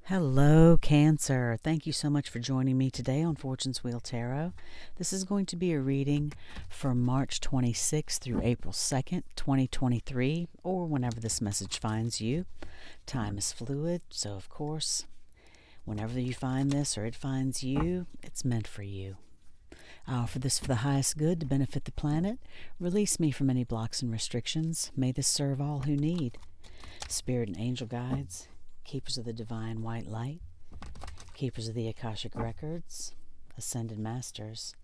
Hello, Cancer. Thank you so much for joining me today on Fortune's Wheel Tarot. This is going to be a reading for March 26th through April 2nd, 2023, or whenever this message finds you. Time is fluid, so of course, whenever you find this or it finds you, it's meant for you. I offer this for the highest good to benefit the planet. Release me from any blocks and restrictions. May this serve all who need. Spirit and angel guides, keepers of the divine white light, keepers of the Akashic records, ascended masters.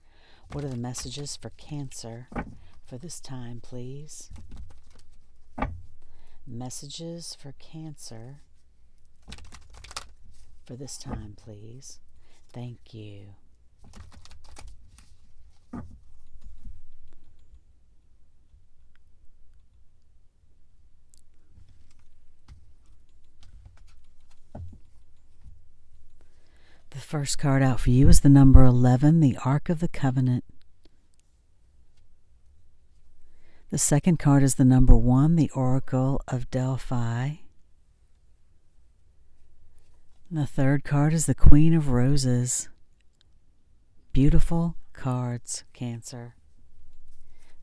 What are the messages for Cancer for this time, please? Messages for Cancer for this time, please. Thank you. The first card out for you is the number 11, the Ark of the Covenant. The second card is the number 1, the Oracle of Delphi. And the third card is the Queen of Roses. Beautiful cards, Cancer.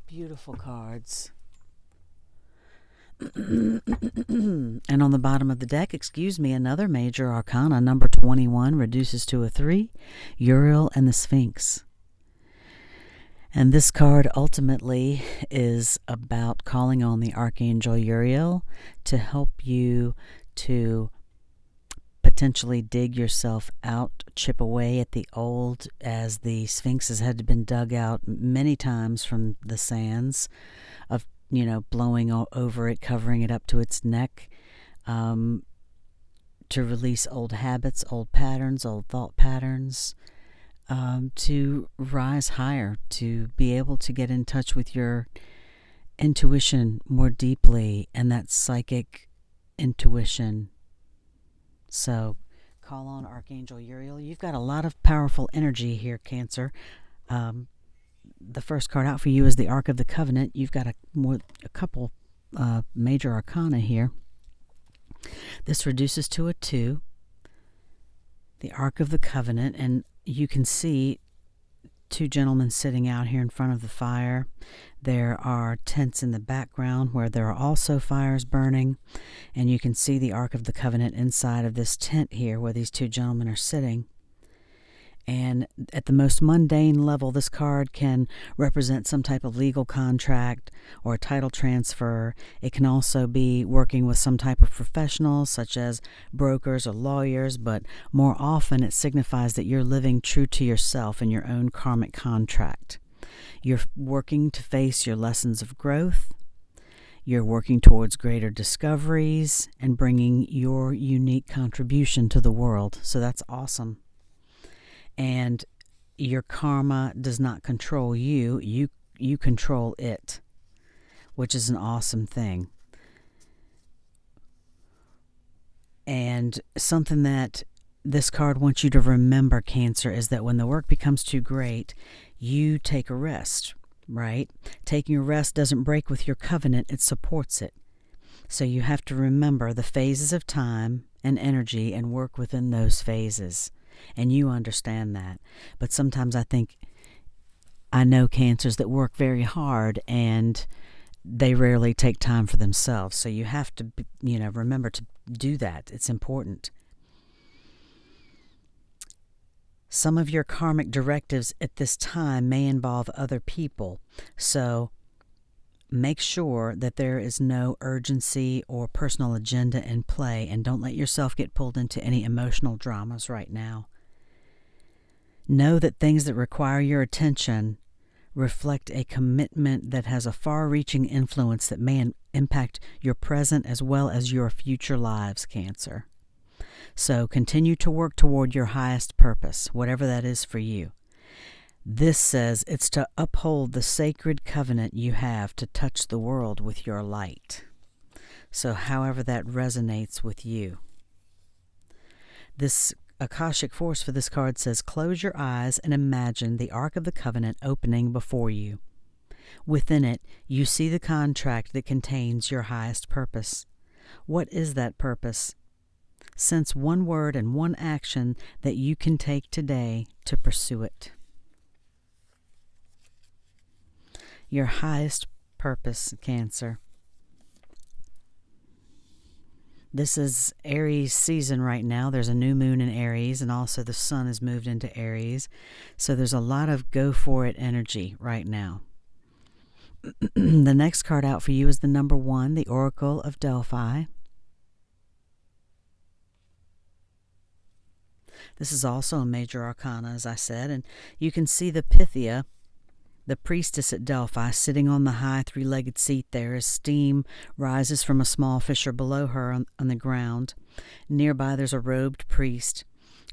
Beautiful cards. And on the bottom of the deck, another major arcana, number 21, reduces to a 3, Uriel and the Sphinx. And this card ultimately is about calling on the Archangel Uriel to help you to potentially dig yourself out, chip away at the old, as the Sphinx has had been dug out many times from the sands of blowing over it, covering it up to its neck, to release old habits, old patterns, old thought patterns, to rise higher, to be able to get in touch with your intuition more deeply, and that psychic intuition. So call on Archangel Uriel. You've got a lot of powerful energy here, Cancer. The first card out for you is the Ark of the Covenant. You've got a couple major arcana here. This reduces to a 2, the Ark of the Covenant, and you can see two gentlemen sitting out here in front of the fire. There are tents in the background where there are also fires burning, and you can see the Ark of the Covenant inside of this tent here where these two gentlemen are sitting. And at the most mundane level, this card can represent some type of legal contract or a title transfer. It can also be working with some type of professionals, such as brokers or lawyers, but more often it signifies that you're living true to yourself in your own karmic contract. You're working to face your lessons of growth. You're working towards greater discoveries and bringing your unique contribution to the world. So that's awesome. And your karma does not control you. You control it, which is an awesome thing. And something that this card wants you to remember, Cancer, is that when the work becomes too great, you take a rest, right? Taking a rest doesn't break with your covenant, it supports it. So you have to remember the phases of time and energy and work within those phases. And you understand that. But sometimes I know Cancers that work very hard and they rarely take time for themselves. So you have to, remember to do that. It's important. Some of your karmic directives at this time may involve other people. So make sure that there is no urgency or personal agenda in play, and don't let yourself get pulled into any emotional dramas right now. Know that things that require your attention reflect a commitment that has a far-reaching influence that may impact your present as well as your future lives, Cancer. So continue to work toward your highest purpose, whatever that is for you. This says it's to uphold the sacred covenant you have to touch the world with your light. So however that resonates with you. This Akashic force for this card says, close your eyes and imagine the Ark of the Covenant opening before you. Within it, you see the contract that contains your highest purpose. What is that purpose? Sense one word and one action that you can take today to pursue it. Your highest purpose, Cancer. This is Aries season right now. There's a new moon in Aries, and also the sun has moved into Aries. So there's a lot of go for it energy right now. The next card out for you is the number 1, the Oracle of Delphi. This is also a major arcana, as I said, and you can see the Pythia, the priestess at Delphi, sitting on the high 3-legged seat there as steam rises from a small fissure below her on the ground. Nearby there's a robed priest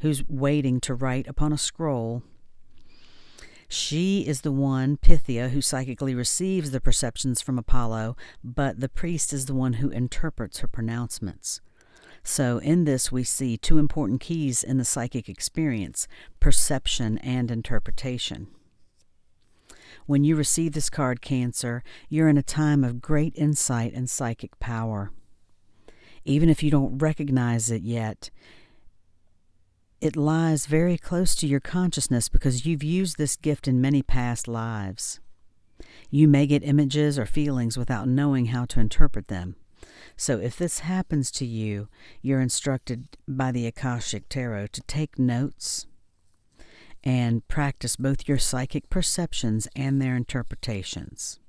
who's waiting to write upon a scroll. She is the one, Pythia, who psychically receives the perceptions from Apollo, but the priest is the one who interprets her pronouncements. So in this we see 2 important keys in the psychic experience: perception and interpretation. When you receive this card, Cancer, you're in a time of great insight and psychic power. Even if you don't recognize it yet, it lies very close to your consciousness because you've used this gift in many past lives. You may get images or feelings without knowing how to interpret them. So if this happens to you, you're instructed by the Akashic Tarot to take notes and practice both your psychic perceptions and their interpretations.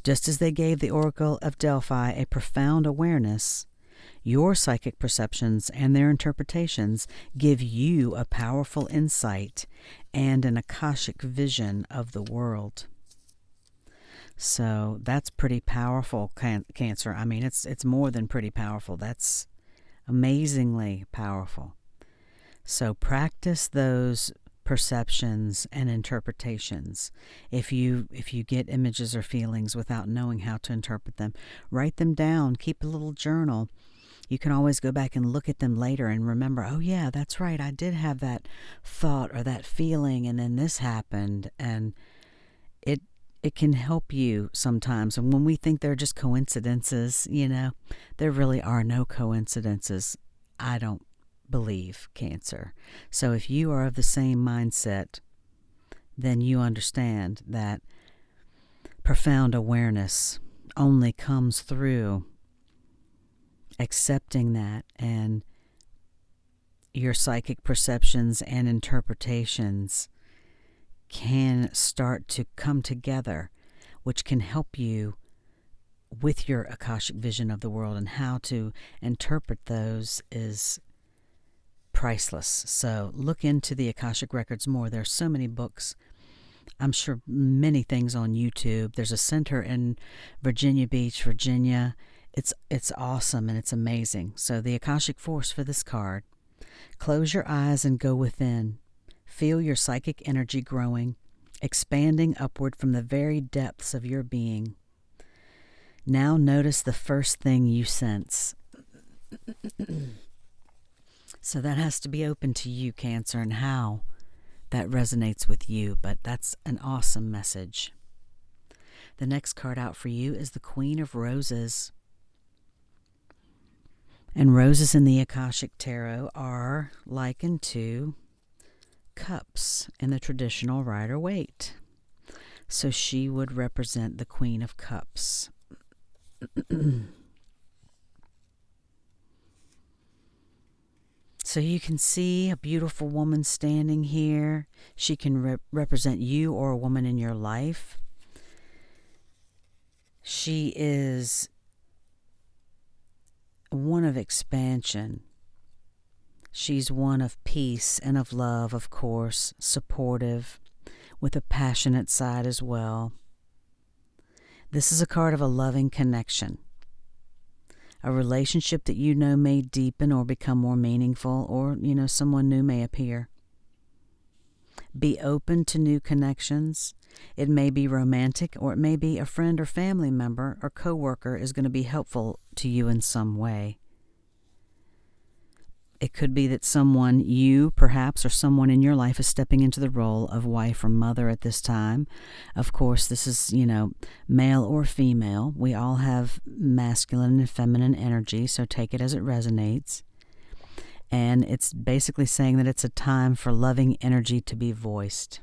Just as they gave the Oracle of Delphi a profound awareness, your psychic perceptions and their interpretations give you a powerful insight and an Akashic vision of the world. So that's pretty powerful, Cancer. I mean, it's more than pretty powerful. That's amazingly powerful. So practice those perceptions and interpretations. If you get images or feelings without knowing how to interpret them, write them down. Keep a little journal. You can always go back and look at them later and remember, oh yeah, that's right, I did have that thought or that feeling, and then this happened. And it can help you sometimes. And when we think they're just coincidences, there really are no coincidences. I don't believe, Cancer. So if you are of the same mindset, then you understand that profound awareness only comes through accepting that, and your psychic perceptions and interpretations can start to come together, which can help you with your Akashic vision of the world, and how to interpret those is priceless. So look into the Akashic Records more. There's so many books. I'm sure many things on YouTube. There's a center in Virginia Beach, Virginia. It's awesome and it's amazing. So the Akashic Force for this card: close your eyes and go within. Feel your psychic energy growing, expanding upward from the very depths of your being. Now notice the first thing you sense. So that has to be open to you, Cancer, and how that resonates with you, but that's an awesome message. The next card out for you is the Queen of Roses. And roses in the Akashic Tarot are likened to cups in the traditional Rider-Waite. So she would represent the Queen of Cups. So you can see a beautiful woman standing here. She can represent you or a woman in your life. She is one of expansion. She's one of peace and of love, of course, supportive, with a passionate side as well. This is a card of a loving connection, a relationship that may deepen or become more meaningful, or, someone new may appear. Be open to new connections. It may be romantic, or it may be a friend or family member or coworker is going to be helpful to you in some way. It could be that someone, you perhaps, or someone in your life is stepping into the role of wife or mother at this time. Of course, this is, male or female. We all have masculine and feminine energy, so take it as it resonates. And it's basically saying that it's a time for loving energy to be voiced.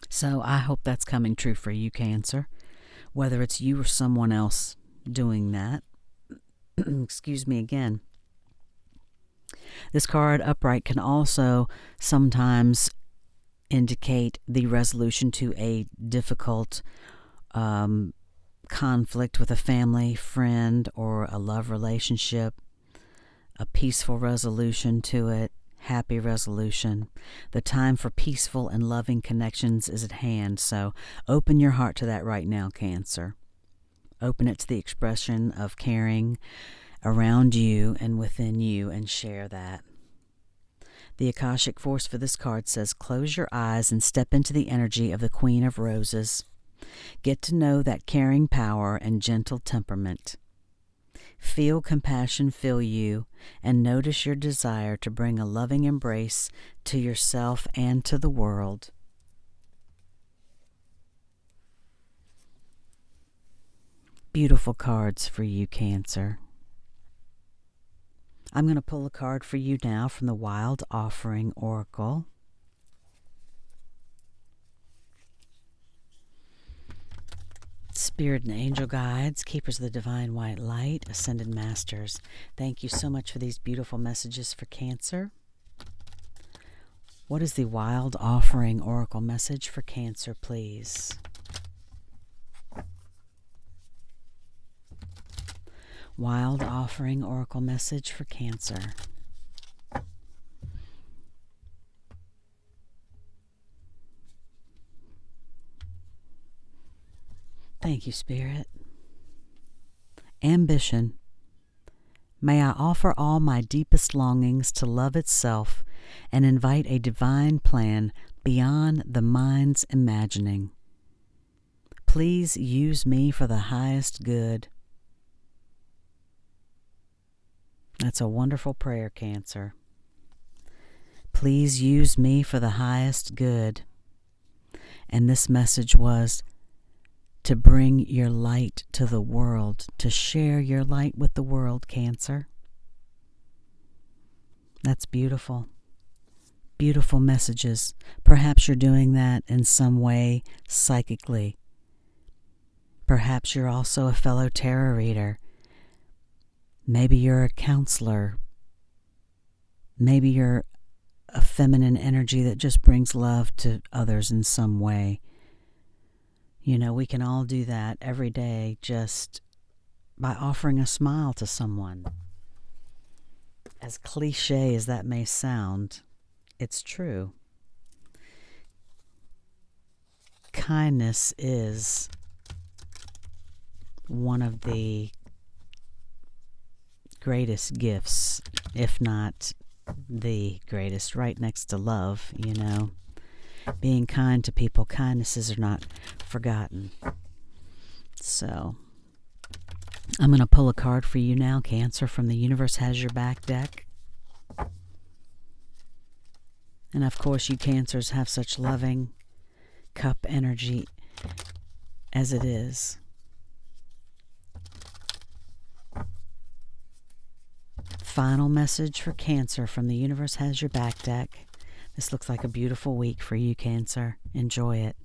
So I hope that's coming true for you, Cancer, whether it's you or someone else doing that. Excuse me again. This card upright can also sometimes indicate the resolution to a difficult conflict with a family, friend, or a love relationship, a peaceful resolution to it, happy resolution. The time for peaceful and loving connections is at hand, so open your heart to that right now, Cancer. Open it to the expression of caring around you and within you, and share that. The Akashic force for this card says, close your eyes and step into the energy of the Queen of Roses. Get to know that caring power and gentle temperament. Feel compassion fill you, and notice your desire to bring a loving embrace to yourself and to the world. Beautiful cards for you, Cancer. I'm going to pull a card for you now from the Wild Offering Oracle. Spirit and angel guides, keepers of the divine white light, ascended masters, thank you so much for these beautiful messages for Cancer. What is the Wild Offering Oracle message for Cancer, please? Wild Offering Oracle message for Cancer. Thank you, Spirit. Ambition. May I offer all my deepest longings to love itself and invite a divine plan beyond the mind's imagining. Please use me for the highest good. That's a wonderful prayer, Cancer. Please use me for the highest good. And this message was to bring your light to the world, to share your light with the world, Cancer. That's beautiful. Beautiful messages. Perhaps you're doing that in some way psychically. Perhaps you're also a fellow tarot reader. Maybe you're a counselor. Maybe you're a feminine energy that just brings love to others in some way. You know, we can all do that every day just by offering a smile to someone. As cliche as that may sound, it's true. Kindness is one of the greatest gifts, if not the greatest, right next to love, you know. Being kind to people, kindnesses are not forgotten. So, I'm going to pull a card for you now, Cancer, from the Universe Has Your Back deck. And of course, you Cancers have such loving cup energy as it is. Final message for Cancer from the Universe Has Your Back deck. This looks like a beautiful week for you, Cancer. Enjoy it.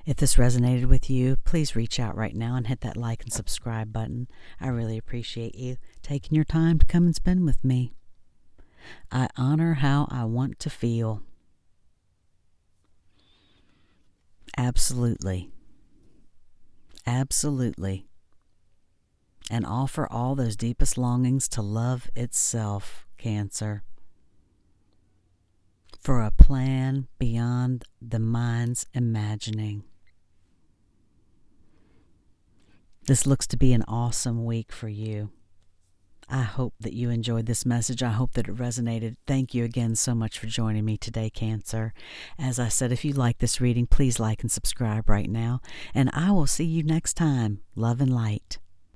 If this resonated with you, please reach out right now and hit that like and subscribe button. I really appreciate you taking your time to come and spend with me. I honor how I want to feel. Absolutely. Absolutely. And offer all those deepest longings to love itself, Cancer. For a plan beyond the mind's imagining. This looks to be an awesome week for you. I hope that you enjoyed this message. I hope that it resonated. Thank you again so much for joining me today, Cancer. As I said, if you like this reading, please like and subscribe right now. And I will see you next time. Love and light.